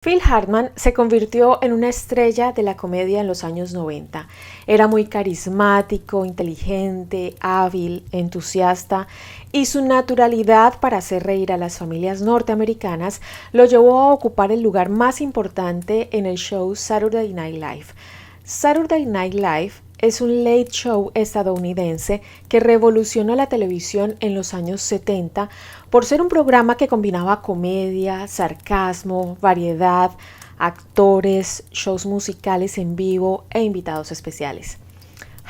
Phil Hartman se convirtió en una estrella de la comedia en los años 90. Era muy carismático, inteligente, hábil, entusiasta y su naturalidad para hacer reír a las familias norteamericanas lo llevó a ocupar el lugar más importante en el show Saturday Night Live. Saturday Night Live es un late show estadounidense que revolucionó la televisión en los años 70 por ser un programa que combinaba comedia, sarcasmo, variedad, actores, shows musicales en vivo e invitados especiales.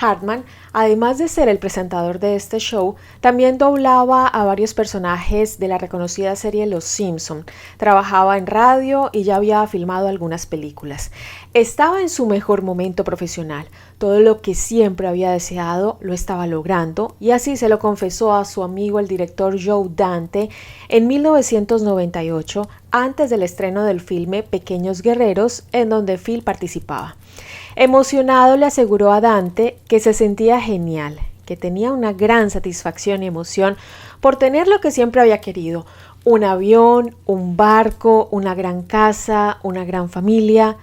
Hartman, además de ser el presentador de este show, también doblaba a varios personajes de la reconocida serie Los Simpson. Trabajaba en radio y ya había filmado algunas películas. Estaba en su mejor momento profesional. Todo lo que siempre había deseado lo estaba logrando y así se lo confesó a su amigo el director Joe Dante en 1998, antes del estreno del filme Pequeños Guerreros, en donde Phil participaba. Emocionado le aseguró a Dante que se sentía genial, que tenía una gran satisfacción y emoción por tener lo que siempre había querido: un avión, un barco, una gran casa, una gran familia.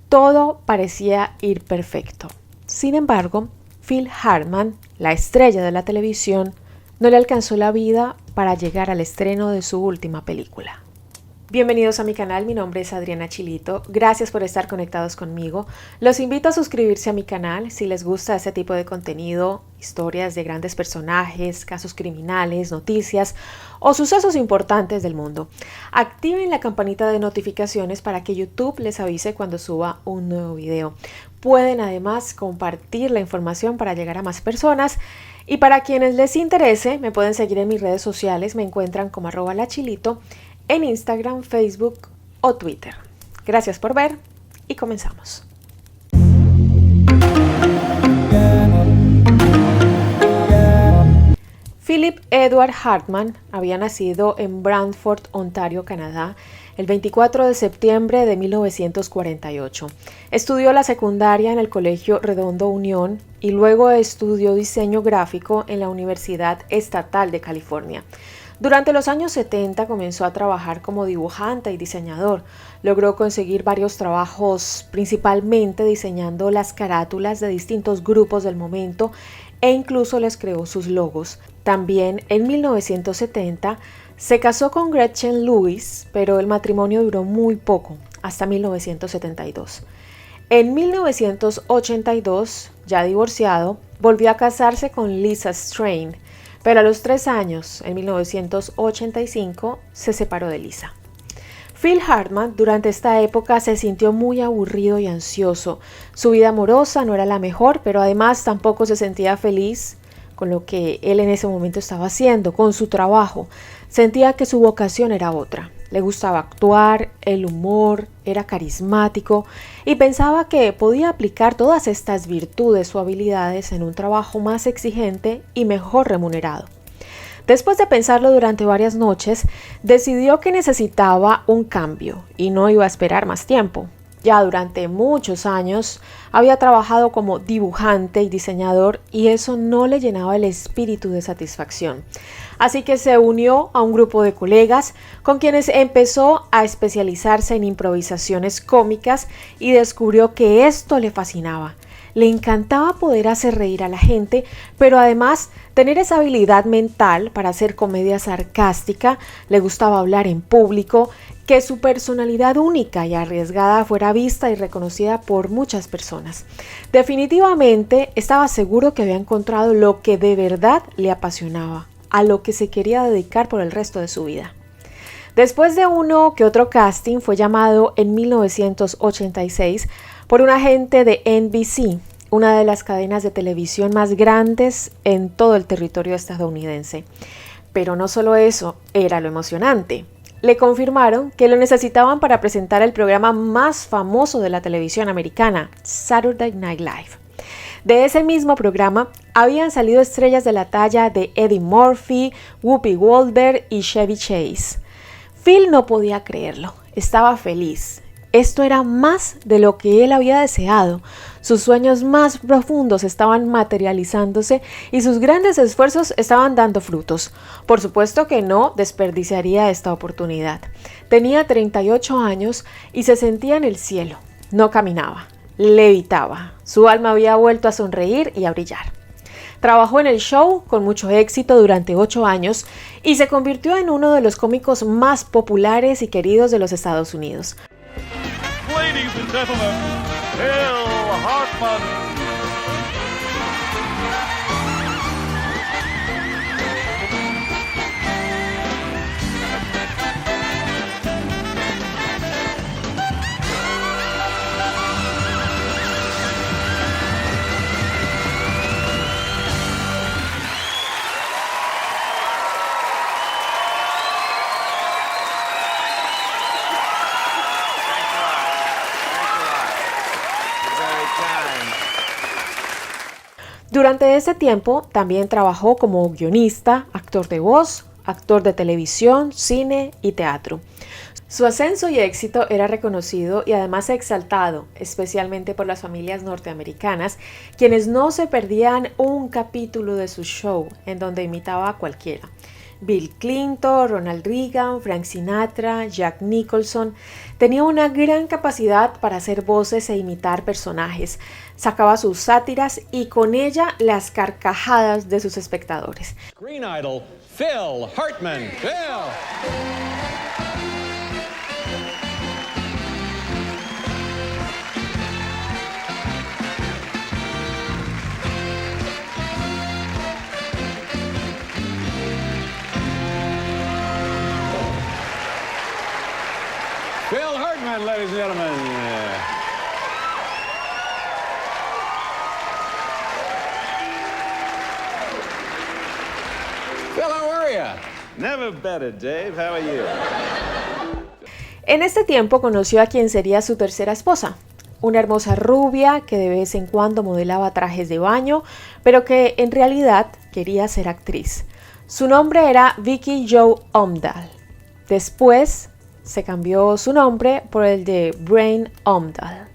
Todo parecía ir perfecto. Sin embargo, Phil Hartman, la estrella de la televisión, no le alcanzó la vida para llegar al estreno de su última película. Bienvenidos a mi canal, mi nombre es Adriana Chilito, gracias por estar conectados conmigo. Los invito a suscribirse a mi canal si les gusta este tipo de contenido, historias de grandes personajes, casos criminales, noticias o sucesos importantes del mundo. Activen la campanita de notificaciones para que YouTube les avise cuando suba un nuevo video. Pueden además compartir la información para llegar a más personas. Y para quienes les interese, me pueden seguir en mis redes sociales, me encuentran como @lachilito en Instagram, Facebook o Twitter. Gracias por ver y comenzamos. Philip Edward Hartman había nacido en Brantford, Ontario, Canadá, el 24 de septiembre de 1948. Estudió la secundaria en el Colegio Redondo Unión y luego estudió diseño gráfico en la Universidad Estatal de California. Durante los años 70 comenzó a trabajar como dibujante y diseñador. Logró conseguir varios trabajos, principalmente diseñando las carátulas de distintos grupos del momento e incluso les creó sus logos. También en 1970 se casó con Gretchen Lewis, pero el matrimonio duró muy poco, hasta 1972. En 1982, ya divorciado, volvió a casarse con Lisa Strain, pero a los 3 años, en 1985, se separó de Lisa. Phil Hartman durante esta época se sintió muy aburrido y ansioso. Su vida amorosa no era la mejor, pero además tampoco se sentía feliz con lo que él en ese momento estaba haciendo, con su trabajo. Sentía que su vocación era otra. Le gustaba actuar, el humor, era carismático y pensaba que podía aplicar todas estas virtudes o habilidades en un trabajo más exigente y mejor remunerado. Después de pensarlo durante varias noches, decidió que necesitaba un cambio y no iba a esperar más tiempo. Ya durante muchos años había trabajado como dibujante y diseñador y eso no le llenaba el espíritu de satisfacción. Así que se unió a un grupo de colegas con quienes empezó a especializarse en improvisaciones cómicas y descubrió que esto le fascinaba. Le encantaba poder hacer reír a la gente, pero además tener esa habilidad mental para hacer comedia sarcástica. Le gustaba hablar en público, que su personalidad única y arriesgada fuera vista y reconocida por muchas personas. Definitivamente estaba seguro que había encontrado lo que de verdad le apasionaba, a lo que se quería dedicar por el resto de su vida. Después de uno que otro casting, fue llamado en 1986 por un agente de NBC, una de las cadenas de televisión más grandes en todo el territorio estadounidense. Pero no solo eso, era lo emocionante. Le confirmaron que lo necesitaban para presentar el programa más famoso de la televisión americana, Saturday Night Live. De ese mismo programa habían salido estrellas de la talla de Eddie Murphy, Whoopi Goldberg y Chevy Chase. Phil no podía creerlo, estaba feliz. Esto era más de lo que él había deseado. Sus sueños más profundos estaban materializándose y sus grandes esfuerzos estaban dando frutos. Por supuesto que no desperdiciaría esta oportunidad. Tenía 38 años y se sentía en el cielo. No caminaba, levitaba. Su alma había vuelto a sonreír y a brillar. Trabajó en el show con mucho éxito durante 8 años y se convirtió en uno de los cómicos más populares y queridos de los Estados Unidos. Ladies and gentlemen, Phil Hartman. Durante ese tiempo también trabajó como guionista, actor de voz, actor de televisión, cine y teatro. Su ascenso y éxito era reconocido y además exaltado, especialmente por las familias norteamericanas, quienes no se perdían un capítulo de su show en donde imitaba a cualquiera. Bill Clinton, Ronald Reagan, Frank Sinatra, Jack Nicholson. Tenía una gran capacidad para hacer voces e imitar personajes. Sacaba sus sátiras y con ella las carcajadas de sus espectadores. Screen idol, Phil Hartman. Phil. Phil Hartman, ladies and gentlemen. Phil, how are you? Never better, Dave. How are you? En este tiempo conoció a quien sería su tercera esposa, una hermosa rubia que de vez en cuando modelaba trajes de baño, pero que en realidad quería ser actriz. Su nombre era Vicky Jo Omdahl. Después se cambió su nombre por el de Brian Omdahl.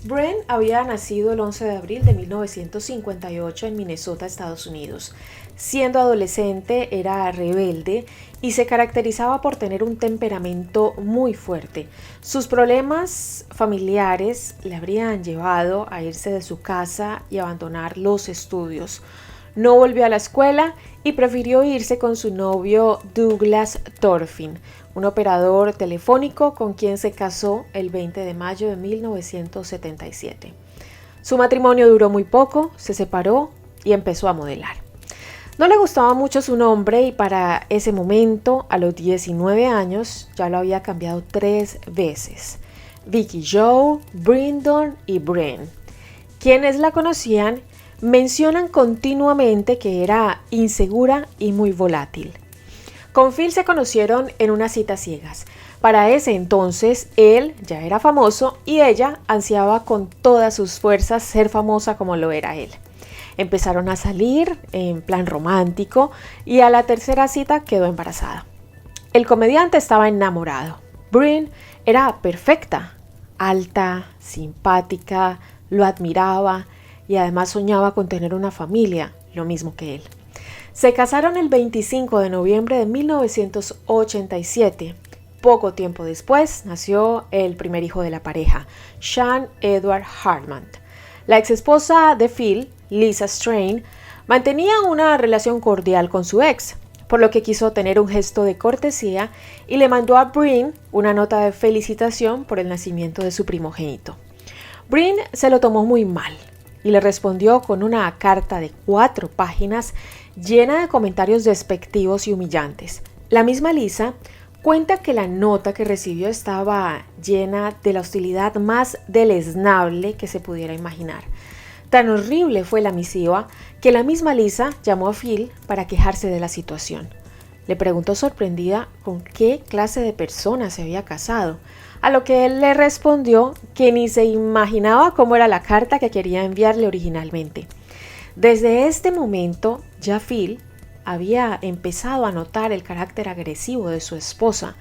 Brian había nacido el 11 de abril de 1958 en Minnesota, Estados Unidos. Siendo adolescente era rebelde y se caracterizaba por tener un temperamento muy fuerte. Sus problemas familiares le habrían llevado a irse de su casa y abandonar los estudios. No volvió a la escuela y prefirió irse con su novio Douglas Thorfinn, un operador telefónico con quien se casó el 20 de mayo de 1977. Su matrimonio duró muy poco, se separó y empezó a modelar. No le gustaba mucho su nombre y para ese momento, a los 19 años, ya lo había cambiado 3 veces. Vicky Jo, Brindon y Brian. Quienes la conocían mencionan continuamente que era insegura y muy volátil. Con Phil se conocieron en unas citas ciegas. Para ese entonces, él ya era famoso y ella ansiaba con todas sus fuerzas ser famosa como lo era él. Empezaron a salir en plan romántico y a la tercera cita quedó embarazada. El comediante estaba enamorado. Brian era perfecta, alta, simpática, lo admiraba y además soñaba con tener una familia, lo mismo que él. Se casaron el 25 de noviembre de 1987. Poco tiempo después nació el primer hijo de la pareja, Sean Edward Hartman. La exesposa de Phil, Lisa Strain, mantenía una relación cordial con su ex, por lo que quiso tener un gesto de cortesía y le mandó a Brian una nota de felicitación por el nacimiento de su primogénito. Brian se lo tomó muy mal y le respondió con una carta de 4 páginas llena de comentarios despectivos y humillantes. La misma Lisa cuenta que la nota que recibió estaba llena de la hostilidad más deleznable que se pudiera imaginar. Tan horrible fue la misiva que la misma Lisa llamó a Phil para quejarse de la situación. Le preguntó sorprendida con qué clase de persona se había casado, a lo que él le respondió que ni se imaginaba cómo era la carta que quería enviarle originalmente. Desde este momento, ya Phil había empezado a notar el carácter agresivo de su esposa.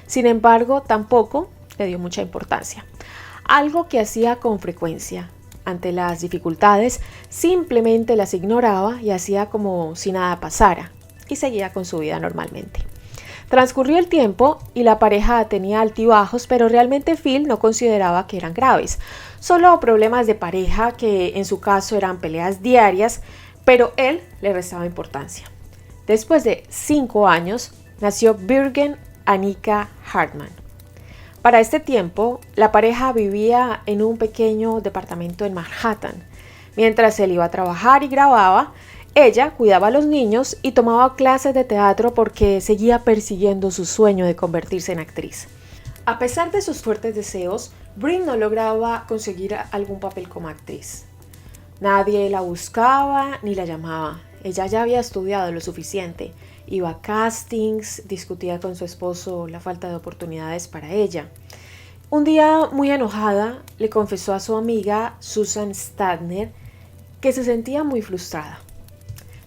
Sin embargo, tampoco le dio mucha importancia, algo que hacía con frecuencia. Ante las dificultades, simplemente las ignoraba y hacía como si nada pasara, y seguía con su vida normalmente. Transcurrió el tiempo y la pareja tenía altibajos, pero realmente Phil no consideraba que eran graves, solo problemas de pareja que en su caso eran peleas diarias, pero él le restaba importancia. Después de 5 años, nació Birgen Annika Hartman. Para este tiempo, la pareja vivía en un pequeño departamento en Manhattan. Mientras él iba a trabajar y grababa, ella cuidaba a los niños y tomaba clases de teatro porque seguía persiguiendo su sueño de convertirse en actriz. A pesar de sus fuertes deseos, Brin no lograba conseguir algún papel como actriz. Nadie la buscaba ni la llamaba. Ella ya había estudiado lo suficiente. Iba a castings, discutía con su esposo la falta de oportunidades para ella. Un día, muy enojada, le confesó a su amiga Susan Stadner que se sentía muy frustrada.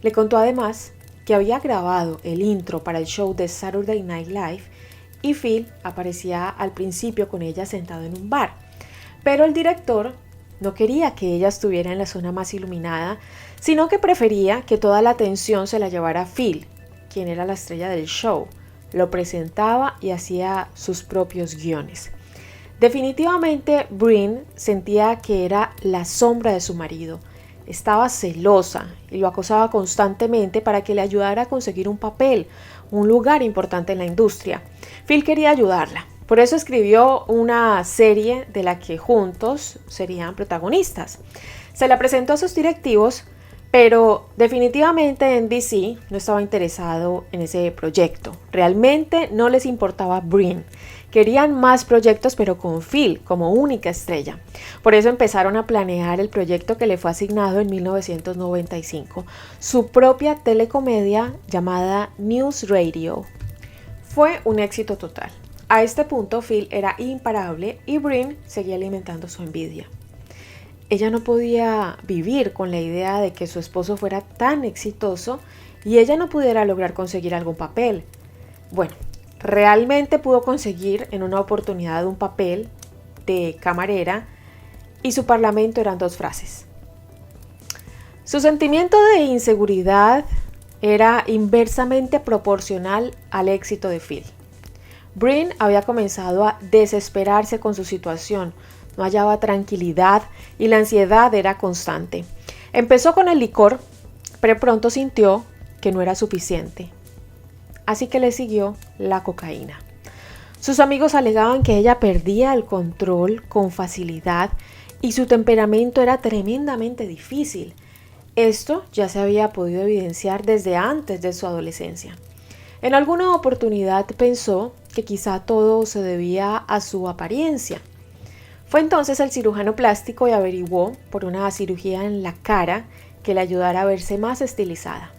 Le contó además que había grabado el intro para el show de Saturday Night Live y Phil aparecía al principio con ella sentado en un bar. Pero el director no quería que ella estuviera en la zona más iluminada, sino que prefería que toda la atención se la llevara Phil, quien era la estrella del show. Lo presentaba y hacía sus propios guiones. Definitivamente, Brin sentía que era la sombra de su marido. Estaba celosa y lo acosaba constantemente para que le ayudara a conseguir un papel, un lugar importante en la industria. Phil quería ayudarla, por eso escribió una serie de la que juntos serían protagonistas. Se la presentó a sus directivos, pero definitivamente NBC no estaba interesado en ese proyecto. Realmente no les importaba Brin. Querían más proyectos, pero con Phil como única estrella. Por eso empezaron a planear el proyecto que le fue asignado en 1995, su propia telecomedia llamada News Radio. Fue un éxito total. A este punto Phil era imparable y Brin seguía alimentando su envidia. Ella no podía vivir con la idea de que su esposo fuera tan exitoso y ella no pudiera lograr conseguir algún papel. Bueno, realmente pudo conseguir en una oportunidad un papel de camarera y su parlamento eran 2 frases. Su sentimiento de inseguridad era inversamente proporcional al éxito de Phil. Brin había comenzado a desesperarse con su situación, no hallaba tranquilidad y la ansiedad era constante. Empezó con el licor, pero pronto sintió que no era suficiente. Así que le siguió la cocaína. Sus amigos alegaban que ella perdía el control con facilidad y su temperamento era tremendamente difícil. Esto ya se había podido evidenciar desde antes de su adolescencia. En alguna oportunidad pensó que quizá todo se debía a su apariencia. Fue entonces al cirujano plástico y averiguó por una cirugía en la cara que le ayudara a verse más estilizada.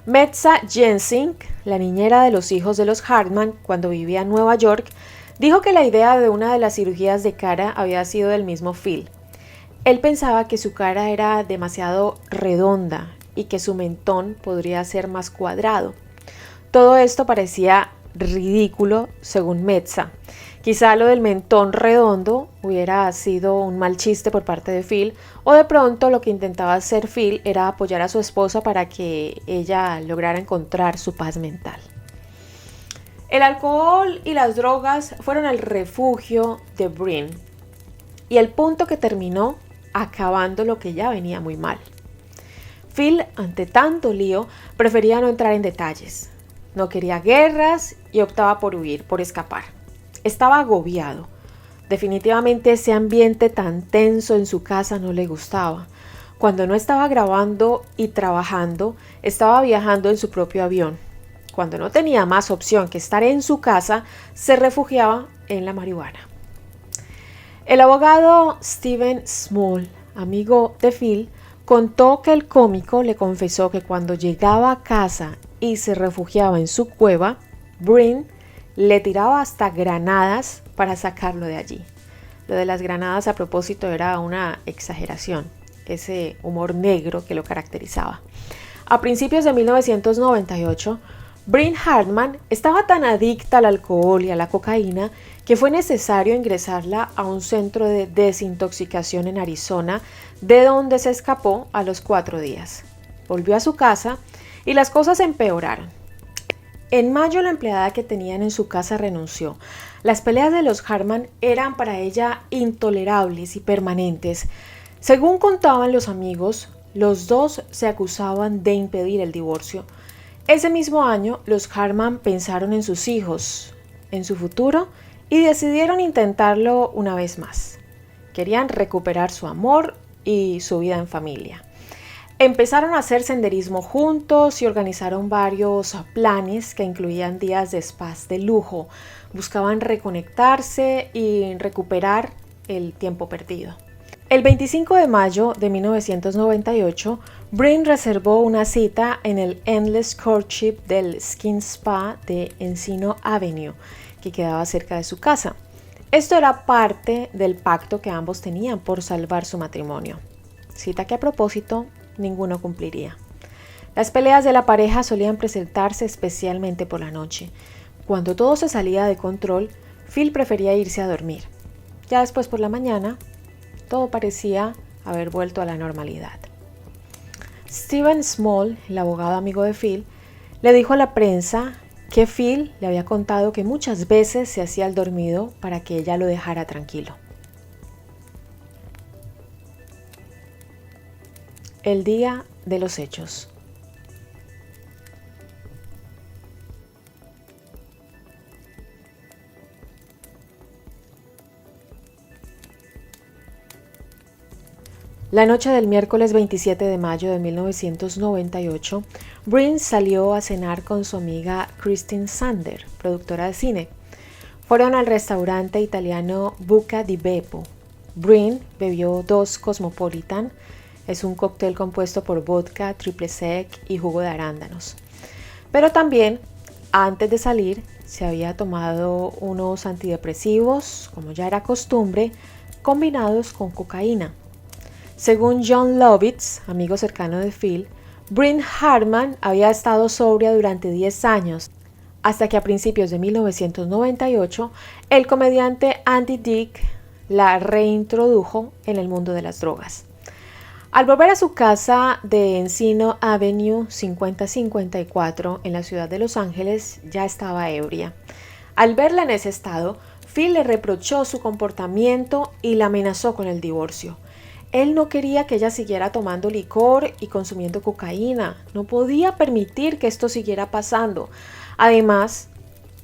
Metza Jensing, la niñera de los hijos de los Hartman cuando vivía en Nueva York, dijo que la idea de una de las cirugías de cara había sido del mismo Phil. Él pensaba que su cara era demasiado redonda y que su mentón podría ser más cuadrado. Todo esto parecía ridículo según Metza. Quizá lo del mentón redondo hubiera sido un mal chiste por parte de Phil, o de pronto lo que intentaba hacer Phil era apoyar a su esposa para que ella lograra encontrar su paz mental. El alcohol y las drogas fueron el refugio de Brin y el punto que terminó acabando lo que ya venía muy mal. Phil, ante tanto lío, prefería no entrar en detalles. No quería guerras y optaba por huir, por escapar. Estaba agobiado. Definitivamente ese ambiente tan tenso en su casa no le gustaba. Cuando no estaba grabando y trabajando, estaba viajando en su propio avión. Cuando no tenía más opción que estar en su casa, se refugiaba en la marihuana. El abogado Stephen Small, amigo de Phil, contó que el cómico le confesó que cuando llegaba a casa y se refugiaba en su cueva, Brin le tiraba hasta granadas para sacarlo de allí. Lo de las granadas, a propósito, era una exageración, ese humor negro que lo caracterizaba. A principios de 1998, Bryn Hartman estaba tan adicta al alcohol y a la cocaína que fue necesario ingresarla a un centro de desintoxicación en Arizona, de donde se escapó a los 4 días. Volvió a su casa y las cosas empeoraron. En mayo la empleada que tenían en su casa renunció. Las peleas de los Hartman eran para ella intolerables y permanentes. Según contaban los amigos, los dos se acusaban de impedir el divorcio. Ese mismo año, los Hartman pensaron en sus hijos, en su futuro, y decidieron intentarlo una vez más. Querían recuperar su amor y su vida en familia. Empezaron a hacer senderismo juntos y organizaron varios planes que incluían días de spas de lujo. Buscaban reconectarse y recuperar el tiempo perdido. El 25 de mayo de 1998, Bryn reservó una cita en el Endless Courtship del Skin Spa de Encino Avenue, que quedaba cerca de su casa. Esto era parte del pacto que ambos tenían por salvar su matrimonio. Cita que a propósito, ninguno cumpliría. Las peleas de la pareja solían presentarse especialmente por la noche. Cuando todo se salía de control, Phil prefería irse a dormir. Ya después por la mañana, todo parecía haber vuelto a la normalidad. Stephen Small, el abogado amigo de Phil, le dijo a la prensa que Phil le había contado que muchas veces se hacía el dormido para que ella lo dejara tranquilo. El día de los hechos. La noche del miércoles 27 de mayo de 1998, Bryn salió a cenar con su amiga Christine Sander, productora de cine. Fueron al restaurante italiano Buca di Beppo. Bryn bebió 2 Cosmopolitan, es un cóctel compuesto por vodka, triple sec y jugo de arándanos. Pero también, antes de salir, se había tomado unos antidepresivos, como ya era costumbre, combinados con cocaína. Según John Lovitz, amigo cercano de Phil, Bryn Hartman había estado sobria durante 10 años, hasta que a principios de 1998 el comediante Andy Dick la reintrodujo en el mundo de las drogas. Al volver a su casa de Encino Avenue 5054 en la ciudad de Los Ángeles, ya estaba ebria. Al verla en ese estado, Phil le reprochó su comportamiento y la amenazó con el divorcio. Él no quería que ella siguiera tomando licor y consumiendo cocaína. No podía permitir que esto siguiera pasando. Además,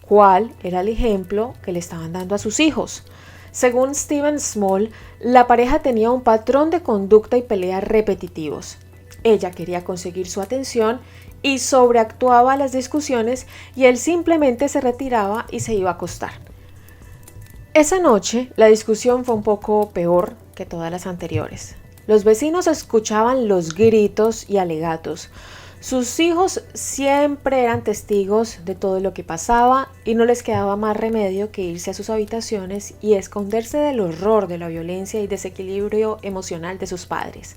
¿cuál era el ejemplo que le estaban dando a sus hijos? Según Stephen Small, la pareja tenía un patrón de conducta y peleas repetitivos. Ella quería conseguir su atención y sobreactuaba las discusiones y él simplemente se retiraba y se iba a acostar. Esa noche, la discusión fue un poco peor que todas las anteriores. Los vecinos escuchaban los gritos y alegatos. Sus hijos siempre eran testigos de todo lo que pasaba y no les quedaba más remedio que irse a sus habitaciones y esconderse del horror de la violencia y desequilibrio emocional de sus padres.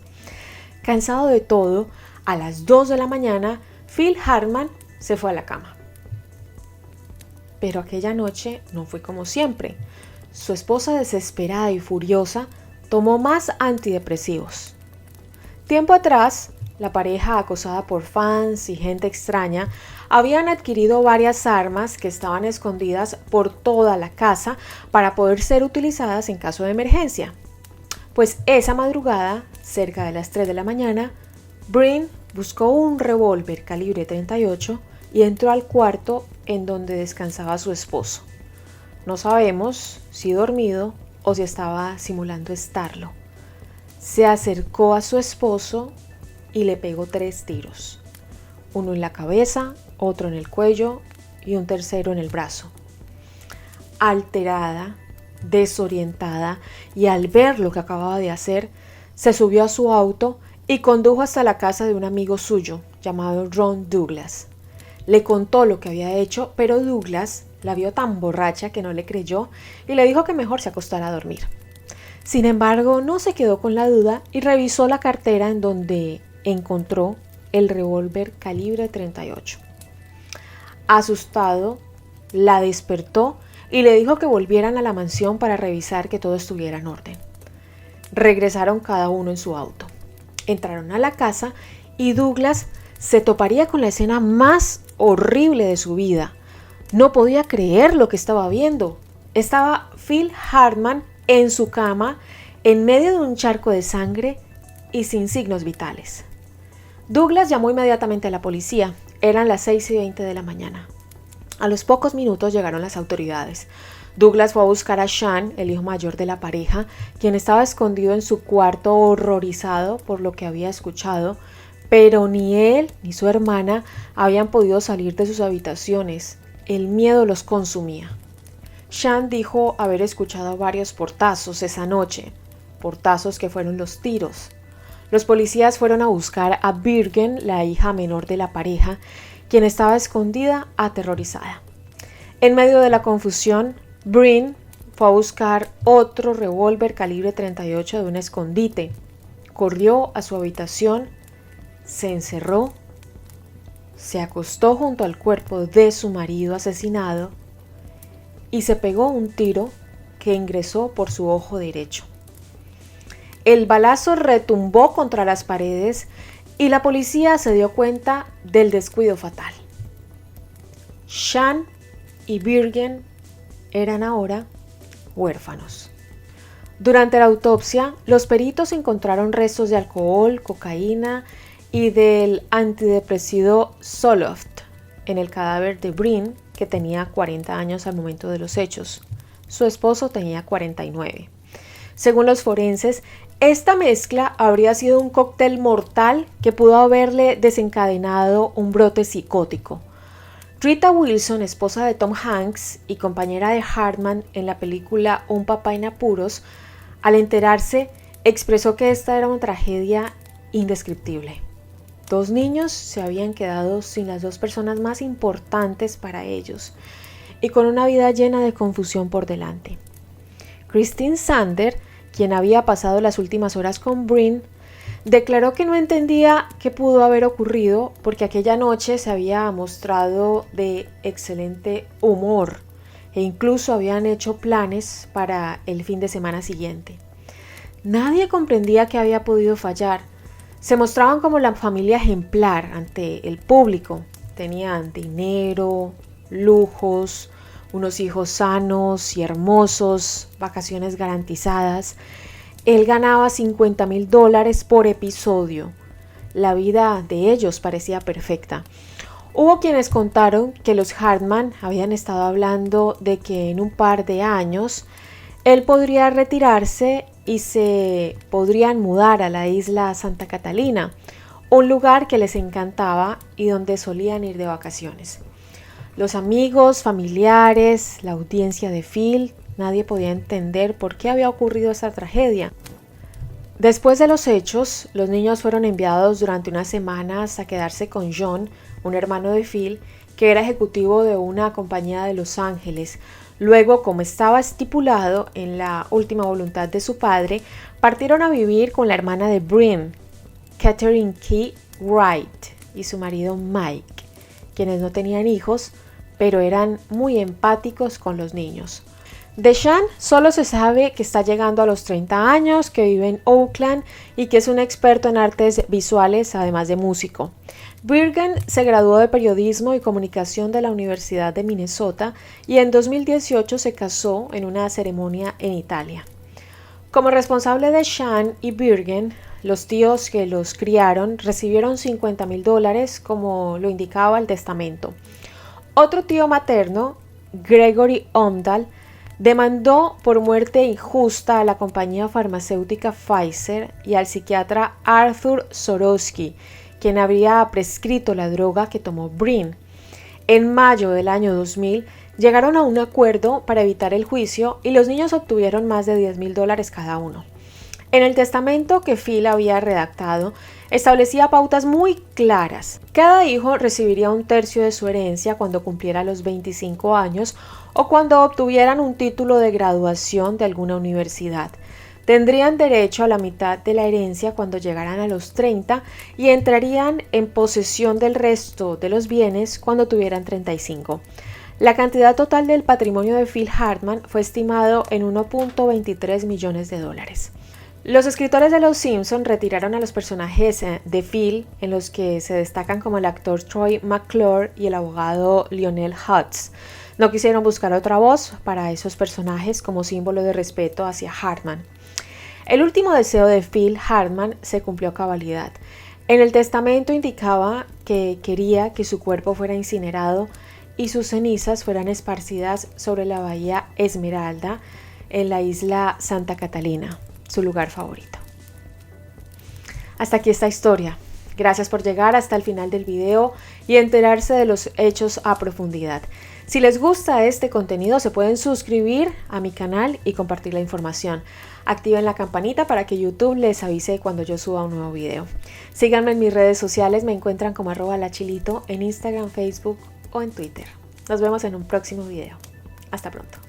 Cansado de todo, a las 2 de la mañana, Phil Hartman se fue a la cama. Pero aquella noche no fue como siempre. Su esposa, desesperada y furiosa, tomó más antidepresivos. Tiempo atrás, la pareja, acosada por fans y gente extraña, habían adquirido varias armas que estaban escondidas por toda la casa para poder ser utilizadas en caso de emergencia. Pues esa madrugada, cerca de las 3 de la mañana, Bryn buscó un revólver calibre 38 y entró al cuarto en donde descansaba su esposo. No sabemos si dormido o si estaba simulando estarlo. Se acercó a su esposo y le pegó 3 tiros. Uno en la cabeza, otro en el cuello y un tercero en el brazo. Alterada, desorientada y al ver lo que acababa de hacer, se subió a su auto y condujo hasta la casa de un amigo suyo llamado Ron Douglas. Le contó lo que había hecho, pero Douglas la vio tan borracha que no le creyó y le dijo que mejor se acostara a dormir. Sin embargo, no se quedó con la duda y revisó la cartera en donde encontró el revólver calibre 38. Asustado, la despertó y le dijo que volvieran a la mansión para revisar que todo estuviera en orden. Regresaron cada uno en su auto. Entraron a la casa y Douglas se toparía con la escena más horrible de su vida. No podía creer lo que estaba viendo. Estaba Phil Hartman en su cama, en medio de un charco de sangre y sin signos vitales. Douglas llamó inmediatamente a la policía. Eran las 6:20 de la mañana. A los pocos minutos llegaron las autoridades. Douglas fue a buscar a Sean, el hijo mayor de la pareja, quien estaba escondido en su cuarto horrorizado por lo que había escuchado, pero ni él ni su hermana habían podido salir de sus habitaciones. El miedo los consumía. Sean dijo haber escuchado varios portazos esa noche, portazos que fueron los tiros. Los policías fueron a buscar a Birgen, la hija menor de la pareja, quien estaba escondida, aterrorizada. En medio de la confusión, Bryn fue a buscar otro revólver calibre 38 de un escondite. Corrió a su habitación, se encerró, se acostó junto al cuerpo de su marido asesinado y se pegó un tiro que ingresó por su ojo derecho. El balazo retumbó contra las paredes y la policía se dio cuenta del descuido fatal. Sean y Birgen eran ahora huérfanos. Durante la autopsia, los peritos encontraron restos de alcohol, cocaína y del antidepresivo Zoloft en el cadáver de Bryn, que tenía 40 años al momento de los hechos. Su esposo tenía 49. Según los forenses, esta mezcla habría sido un cóctel mortal que pudo haberle desencadenado un brote psicótico. Rita Wilson, esposa de Tom Hanks y compañera de Hartman en la película Un papá en apuros, al enterarse, expresó que esta era una tragedia indescriptible. 2 niños se habían quedado sin las 2 personas más importantes para ellos y con una vida llena de confusión por delante. Christine Sander, quien había pasado las últimas horas con Bryn, declaró que no entendía qué pudo haber ocurrido porque aquella noche se había mostrado de excelente humor e incluso habían hecho planes para el fin de semana siguiente. Nadie comprendía qué había podido fallar. Se mostraban como la familia ejemplar ante el público. Tenían dinero, lujos, unos hijos sanos y hermosos, vacaciones garantizadas. Él ganaba $50,000 por episodio. La vida de ellos parecía perfecta. Hubo quienes contaron que los Hartman habían estado hablando de que en un par de años él podría retirarse y se podrían mudar a la isla Santa Catalina, un lugar que les encantaba y donde solían ir de vacaciones. Los amigos, familiares, la audiencia de Phil, nadie podía entender por qué había ocurrido esta tragedia. Después de los hechos, los niños fueron enviados durante unas semanas a quedarse con John, un hermano de Phil, que era ejecutivo de una compañía de Los Ángeles. Luego, como estaba estipulado en la última voluntad de su padre, partieron a vivir con la hermana de Bryn, Catherine Key Wright, y su marido Mike, quienes no tenían hijos, pero eran muy empáticos con los niños. De Sean solo se sabe que está llegando a los 30 años, que vive en Oakland y que es un experto en artes visuales, además de músico. Birgen se graduó de periodismo y comunicación de la Universidad de Minnesota y en 2018 se casó en una ceremonia en Italia. Como responsable de Sean y Birgen, los tíos que los criaron recibieron $50,000 como lo indicaba el testamento. Otro tío materno, Gregory Omdahl, demandó por muerte injusta a la compañía farmacéutica Pfizer y al psiquiatra Arthur Sorosky, quien habría prescrito la droga que tomó Bryn. En mayo del año 2000 llegaron a un acuerdo para evitar el juicio y los niños obtuvieron más de $10,000 cada uno. En el testamento que Phil había redactado, establecía pautas muy claras. Cada hijo recibiría 1/3 de su herencia cuando cumpliera los 25 años o cuando obtuvieran un título de graduación de alguna universidad. Tendrían derecho a la mitad de la herencia cuando llegaran a los 30 y entrarían en posesión del resto de los bienes cuando tuvieran 35. La cantidad total del patrimonio de Phil Hartman fue estimado en 1.23 millones de dólares. Los escritores de Los Simpson retiraron a los personajes de Phil, en los que se destacan como el actor Troy McClure y el abogado Lionel Hutz. No quisieron buscar otra voz para esos personajes como símbolo de respeto hacia Hartman. El último deseo de Phil Hartman se cumplió a cabalidad. En el testamento indicaba que quería que su cuerpo fuera incinerado y sus cenizas fueran esparcidas sobre la bahía Esmeralda en la isla Santa Catalina, su lugar favorito. Hasta aquí esta historia. Gracias por llegar hasta el final del video y enterarse de los hechos a profundidad. Si les gusta este contenido, se pueden suscribir a mi canal y compartir la información. Activen la campanita para que YouTube les avise cuando yo suba un nuevo video. Síganme en mis redes sociales, me encuentran como @lachilito en Instagram, Facebook o en Twitter. Nos vemos en un próximo video. Hasta pronto.